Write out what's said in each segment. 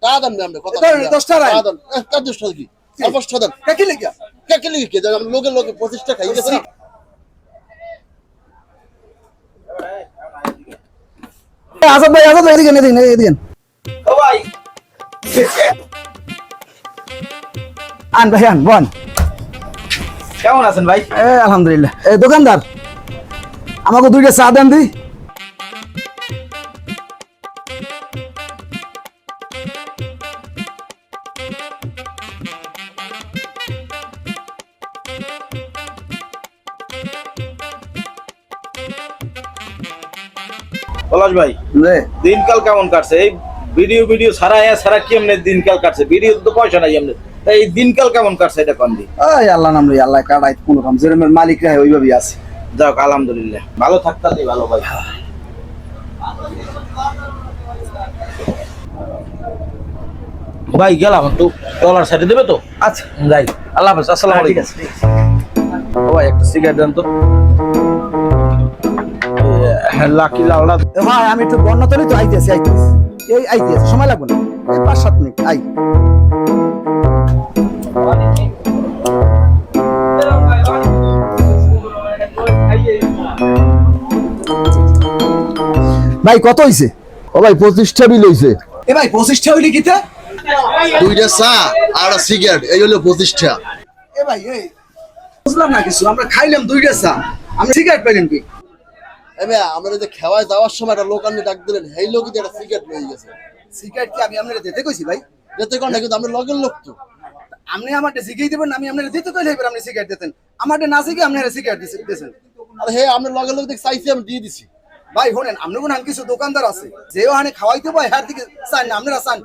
টাকা দেন না আপনি কথা 10টা রাই টাকা দেন কাজ দোষ কি অবশ্য দেন কাকি লাগিয়া কাকে লিখে কি জানেন লোকে লোকে 25 টাকা খাই গেছে আজাদ ভাই এদিকে এদিকে ও ভাই আন ভাই আন বল কেমন আছেন ভাই? আলহামদুলিল্লাহ। দোকানদার আমাকে 2টা চা দেন দি। পলাশ ভাই দিনকাল কেমন কাটছে? এই ভিডিও ছাড়া কেমনে দিনকাল কাটছে? ভিডিও তো পয়সা নাই এমনি, তাই এই দিনকাল কেমন কাটছে এটা কোন দিন? ওই আল্লাহ নাম রে, আল্লাহ কাটাই কোন রকম যেরকম মালিক রায় ওইভাবেই আছে। যাক আলহামদুলিল্লাহ, ভালো থাকতালি ভালো ভাই। ভাই গেলাম একটু ডলার সাইডে দেবে তো? আচ্ছা যাই, আল্লাহ হাফেজ, আসসালামু আলাইকুম। ও ভাই একটা সিগারেট দেন তো। লাকি লাউলা ভাই আমি একটু বন্যতলি তো আইতেছি এই আইতেছি, সময় লাগবে না, এই 5-7 মিনিট আই। ভাই কত হইছে? ও ভাই 25টা বিল হইছে এ ভাই 25টা হইলি কিতে? 2টা চা আর সিগারেট এই হলো 25টা এ ভাই এই বুঝলাম না কিছু, আমরা খাইলাম 2টা চা, আমরা সিগারেট পাইলেন কি? এমে আমরা যে খাওয়ায় যাওয়ার সময় একটা লোক আনলে ডাক দিলেন এই লোকই একটা সিগারেট লয়ে গেছে। সিগারেট কি আমি আপনারে দিতে কইছি ভাই? যেতে কোন না কিন্তু আমরা লগের লোক তো আপনি আমারটা জিগেই দিবেন, আমি আপনারে দিতে কইলে এবার আপনি সিগারেট দিতেন, আমারটা না জিগে আপনারা সিগারেট দিতেছেন। আরে হে আমরা লগের লোক দেখ চাইছি আমি দিয়ে দিছি। ভাই শুনেন, আপনি কোন কিছু দোকানদার আছে যে ওখানে খাওয়াইতে পারে হ্যাঁ দিকে চান না, আপনারা চান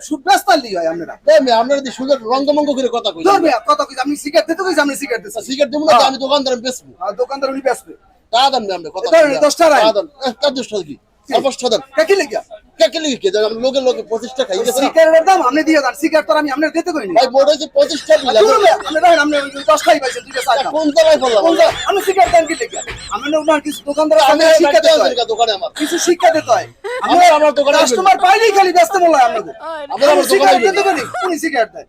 সুব্যস্তার লি হয় আপনারা। এমে আমরা যদি সুগার রঙ্গমঙ্গ করে কথা কই ধরবে কত কইছি, আপনি সিগারেট দিতে কইছি, আপনি সিগারেট দিতেছেন। সিগারেট দেব না তো আমি দোকানদার বেচবো। আর দোকানদার উনি বেচবে টাকা দেন না আপনি কথা ধরেন 10টা রাই টাকা দেন কাজ দোষ কি অবশ্য দেন কাকি লাগিয়া কাকে লিখে কি জানেন লোকে লোকে 25 টাকা খাই গেছে সিগারেটের দাম আপনি দিয়ে দেন, সিগারেট তো আমি আপনারে দিতে কইনি ভাই মোট হইছে 25টা বিল আপনি দেখেন আপনি 10টাই পাইছেন, 2টা চা খান। কোন জায়গায় বললাম আপনি সিগারেট দেন কি লাগিয়া? আমি না কিছু দোকানদার আমি আছে শিক্ষা দিতে হয়, দোকানে আমার কিছু শিক্ষা দিতে হয়। আমার দোকানে কাস্টমার পাইলেই খালি ব্যস্ত মোল্লা আপনাদের। আমার সিগারেট দোকানে দিতে কইনি, উনি সিগারেট দেয়।